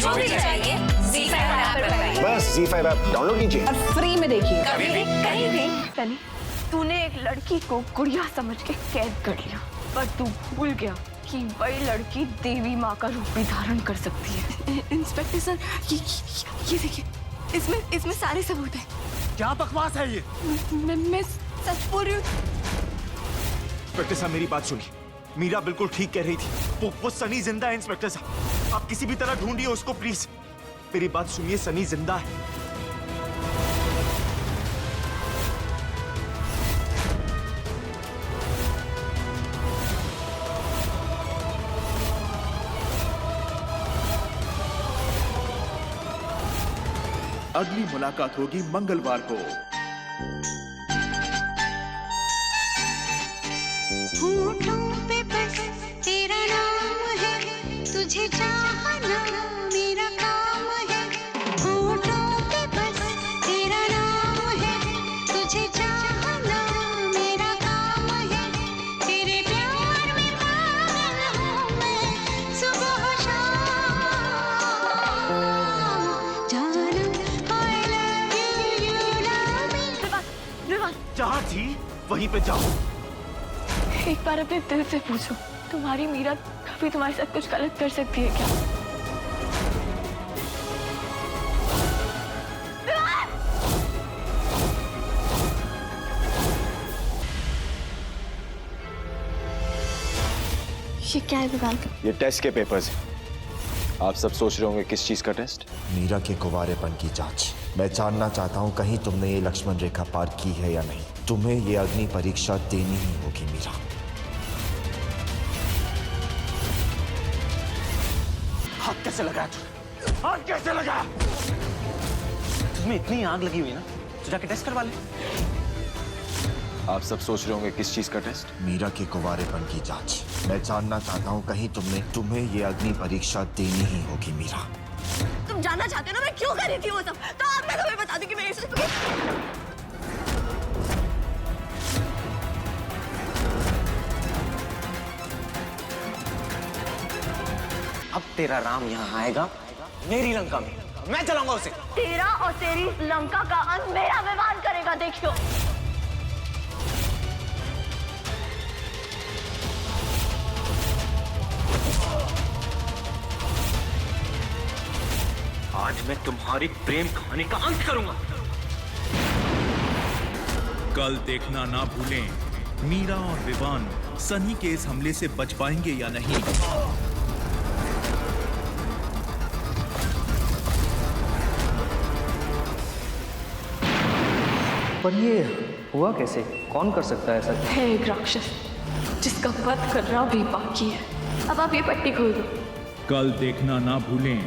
जो भी चाहिए ZEE5 ऐप पर पाइए। बस ZEE5 ऐप डाउनलोड कीजिए और फ्री में देखिए। कभी भी कहीं भी। सनी, तूने एक लड़की को गुड़िया समझ के कैद कर लिया, पर तू भूल गया कि वही लड़की देवी माँ का रूप भी धारण कर सकती है। इंस्पेक्टर सर, ये देखिए, इसमें सारे सबूत हैं। क्या बकवास है ये? मैं सच बोल रही हूँ। इंस्पेक्टर साहब मेरी बात सुनिए, मीरा बिल्कुल ठीक कह रही थी। वो सनी जिंदा है इंस्पेक्टर साहब, आप किसी भी तरह ढूंढिए उसको प्लीज। मेरी बात सुनिए, सनी जिंदा है। अगली मुलाकात होगी मंगलवार को। होठों पे बस तेरा नाम है, तुझे चाहना मेरा काम है। होठों पे बस तेरा नाम है, तुझे चाहना मेरा काम है। तेरे प्यार में पागल हूँ मैं सुबह शाम। जानू I love you, you love me। जहाँ थी वहीं पे जाओ। एक बार अपने दिल से पूछो, तुम्हारी मीरा कभी तुम्हारे साथ कुछ गलत कर सकती है क्या? ये क्या है विवान? ये टेस्ट के पेपर्स हैं। आप सब सोच रहे होंगे किस चीज का टेस्ट? मीरा के कुंवारेपन की जांच। मैं जानना चाहता हूँ कहीं तुमने ये लक्ष्मण रेखा पार की है या नहीं। तुम्हें ये अग्नि परीक्षा देनी ही होगी मीरा। हाथ कैसे लगा तुझे? हाथ कैसे लगा? तुम्हें इतनी आग लगी हुई है ना, तो जाके टेस्ट करवा ले। आप सब सोच रहे होंगे किस चीज का टेस्ट? मीरा के कुंवारेपन की जांच। मैं जानना चाहता हूँ कहीं तुम्हें ये अग्नि परीक्षा देनी ही होगी मीरा। तुम जानना चाहते हो ना मैं क्यों कर रही थी वो सब, तो अब मैं तुम्हें बता दूं कि मेरे से अब तेरा राम यहाँ आएगा मेरी लंका में, मैं चलाऊंगा उसे। तेरा और तेरी लंका का अंत मेरा विवाद करेगा, देखियो। आज मैं तुम्हारी प्रेम कहानी का अंत करूंगा। कल देखना ना भूलें, मीरा और विवान सनी के इस हमले से बच पाएंगे या नहीं। पर ये हुआ कैसे? कौन कर सकता है ऐसा? है एक राक्षस जिसका वध करना भी बाकी है। अब आप ये पट्टी खोल दो। कल देखना ना भूलें।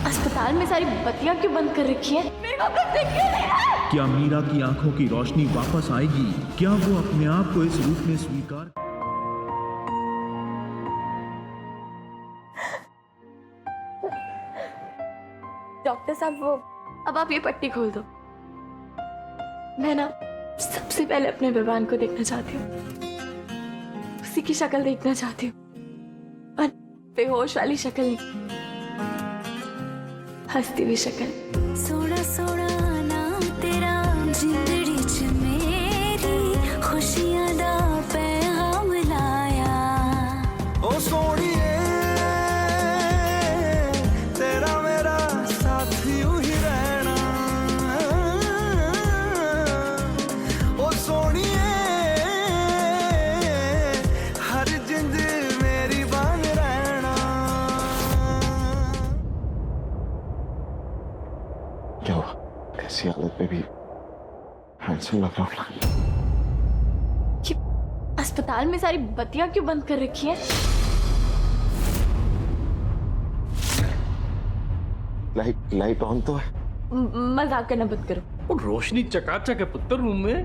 अस्पताल में सारी बत्तियां क्यों बंद कर रखी है? मेरे को कुछ दिख क्यों नहीं रहा है? क्या मीरा की आंखों की रोशनी वापस आएगी? क्या वो अपने आप को इस रूप में स्वीकार? डॉक्टर साहब, वो अब आप ये पट्टी खोल दो। मैं ना सबसे पहले अपने विवान को देखना चाहती हूँ, उसी की शक्ल देखना चाहती हूँ, और बेहोश वाली शक्ल नहीं, हंसती हुई शक्ल। सोना सोना नाम तेरा जिंदड़ी च मेरी खुशियां दा पैगाम लाया। ओ सोनिए तेरा मेरा साथ यूं ही रहना। ओ सोनिए हर जिंद मेरी बांग रहना। क्या हुआ? ऐसी हालत में भी हैंडसम लग रहा हूँ। ये अस्पताल में सारी बत्तियां क्यों बंद कर रखी हैं? लाइट ऑन तो है। मजाक करना बंद करो। वो रोशनी चकाचक है पुत्र रूम में।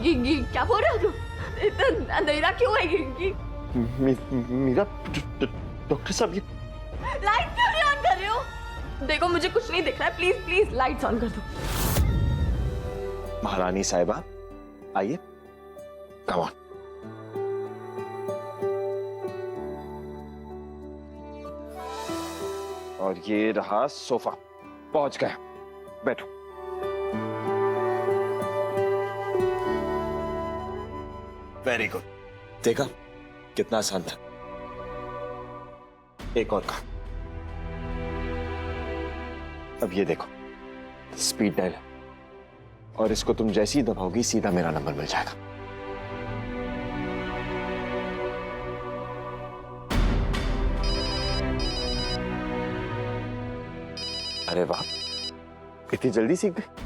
ये क्या बोल रहे हो तुम? इतना अंधेरा क्यों है? मीरा डॉक्टर साहब ये लाइट क्यों नहीं ऑन कर रहे हो? देखो मुझे कुछ नहीं दिख रहा है, प्लीज प्लीज लाइट्स ऑन कर दो। महारानी साहिबा आइए, कम ऑन। और ये रहा सोफा, पहुंच गए, बैठो। वेरी गुड, देखा कितना आसान था। एक और काम, अब ये देखो स्पीड डायल, और इसको तुम जैसे ही दबाओगी सीधा मेरा नंबर मिल जाएगा। अरे वाह, इतनी जल्दी सीख गए।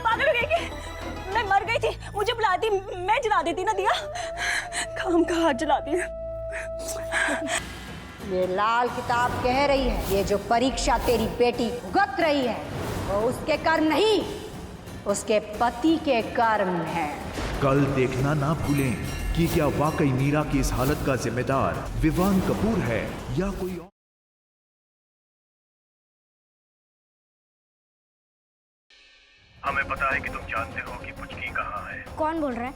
पागल हो गई कि मैं मर गई थी, मुझे बुलाती, मैं जला देती ना दिया, काम का हाथ जला दिया। ये लाल किताब कह रही है ये जो परीक्षा तेरी बेटी भुगत रही है वो उसके कर्म नहीं, उसके पति के कर्म हैं। कल देखना ना भूलें कि क्या वाकई मीरा की इस हालत का जिम्मेदार विवान कपूर है या कोई और। हमें पता है कि तुम जानते हो कि पुचकी कहाँ है। कौन बोल रहा है?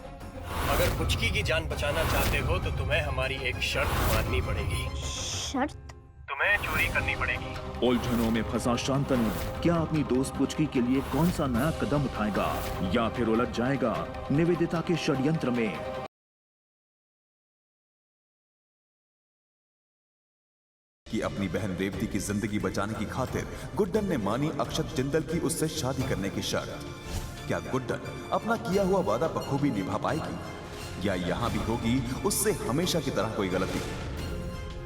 अगर पुचकी की जान बचाना चाहते हो तो तुम्हें हमारी एक शर्त माननी पड़ेगी। शर्त? तुम्हें चोरी करनी पड़ेगी। उलझनों में फंसा शांतनु क्या अपनी दोस्त पुचकी के लिए कौन सा नया कदम उठाएगा या फिर उलझ जाएगा निवेदिता के षड्यंत्र में। कि अपनी बहन रेवती की जिंदगी बचाने की खातिर गुड्डन ने मानी अक्षत जिंदल की उससे शादी करने की शर्त। क्या गुड्डन अपना किया हुआ वादा बखूबी निभा पाएगी या यहां भी होगी उससे हमेशा की तरह कोई गलती?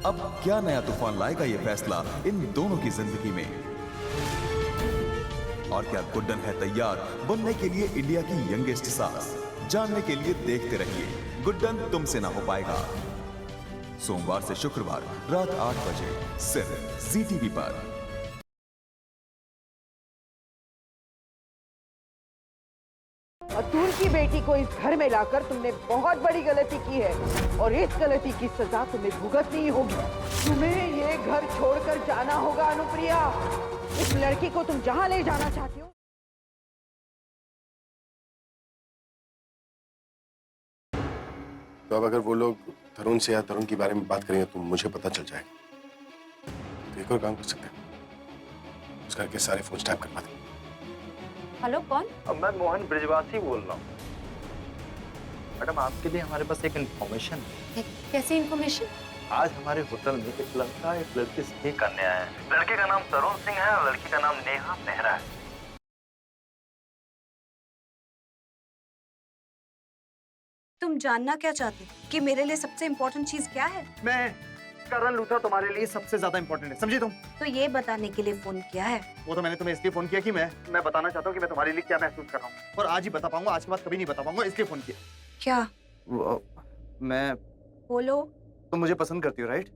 अब क्या नया तूफान लाएगा ये फैसला इन दोनों की जिंदगी में? और क्या गुड्डन है तैयार बनने के लिए इंडिया की यंगेस्ट सास? जानने के लिए देखते रहिए गुड्डन तुमसे ना हो पाएगा। सोमवार से शुक्रवार रात 8 बजे सिर्फ ZTV पर। अतुल की बेटी को इस घर में लाकर तुमने बहुत बड़ी गलती की है और इस गलती की सजा तुम्हें भुगतनी होगी। तुम्हें ये घर छोड़कर जाना होगा अनुप्रिया। इस लड़की को तुम जहां ले जाना चाहती हो। तो अब अगर वो लोग तरुण से या तरुण के बारे में बात करेंगे तो मुझे पता चल जाएगा। तो एक और काम कर सकते हैं, उस घर के सारे फोन टैप करवा दें। हेलो कौन? मैं मोहन ब्रिजवासी बोल रहा हूँ। मैडम आपके लिए हमारे पास एक इन्फॉर्मेशन है। कैसी इन्फॉर्मेशन? आज हमारे होटल में एक लड़का एक लड़की से करने आया है। लड़के का नाम तरुण सिंह है और लड़की का नाम नेहा मेहरा है। तुम जानना क्या चाहते हो कि मेरे लिए सबसे इम्पोर्टेंट चीज क्या है? मैं करण लूथरा तुम्हारे लिए सबसे ज्यादा इम्पोर्टेंट है, समझी तुम? तो ये बताने के लिए फोन किया है। वो तो मैंने तुम्हें इसलिए फोन किया कि मैं बताना चाहता हूँ कि मैं तुम्हारे लिए क्या महसूस कर रहा हूँ और आज ही बता पाऊंगा, आज के बाद कभी नहीं बता पाऊंगा, इसलिए फोन किया। क्या? मैं बोलो। तुम मुझे पसंद करती हो, राइट?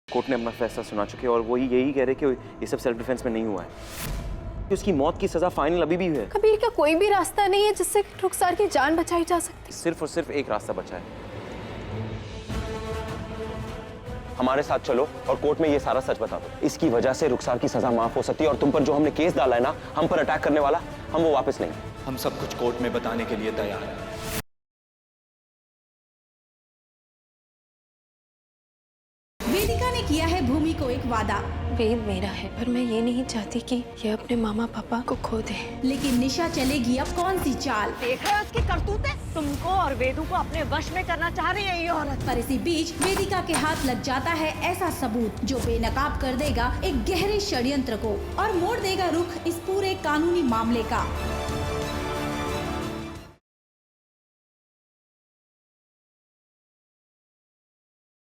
कोर्ट ने अपना फैसला सुना चुके और वो यही कह रहे कि ये सब सेल्फ डिफेंस में नहीं हुआ है, कि उसकी मौत की सजा फाइनल अभी भी है। कबीर, क्या कोई भी रास्ता नहीं है जिससे रुखसार की जान बचाई जा सकती? सिर्फ और सिर्फ एक रास्ता बचा है। हमारे साथ चलो और कोर्ट में ये सारा सच बता दो। इसकी वजह से रुखसार की सजा माफ हो सकती है और तुम पर जो हमने केस डाला है ना, हम पर अटैक करने वाला, हम वो वापस लेंगे। हम सब कुछ कोर्ट में बताने के लिए तैयार हैं। वेदिका ने किया है भूमि को एक वादा। वेद मेरा है पर मैं ये नहीं चाहती कि ये अपने मामा पापा को खो दे। लेकिन निशा चलेगी अब कौन सी चाल? देखा है उसकी करतूतें? तुमको और वेदू को अपने वश में करना चाह रही है ये औरत। पर इसी बीच वेदिका के हाथ लग जाता है ऐसा सबूत जो बेनकाब कर देगा एक गहरे षड्यंत्र को और मोड़ देगा रुख इस पूरे कानूनी मामले का।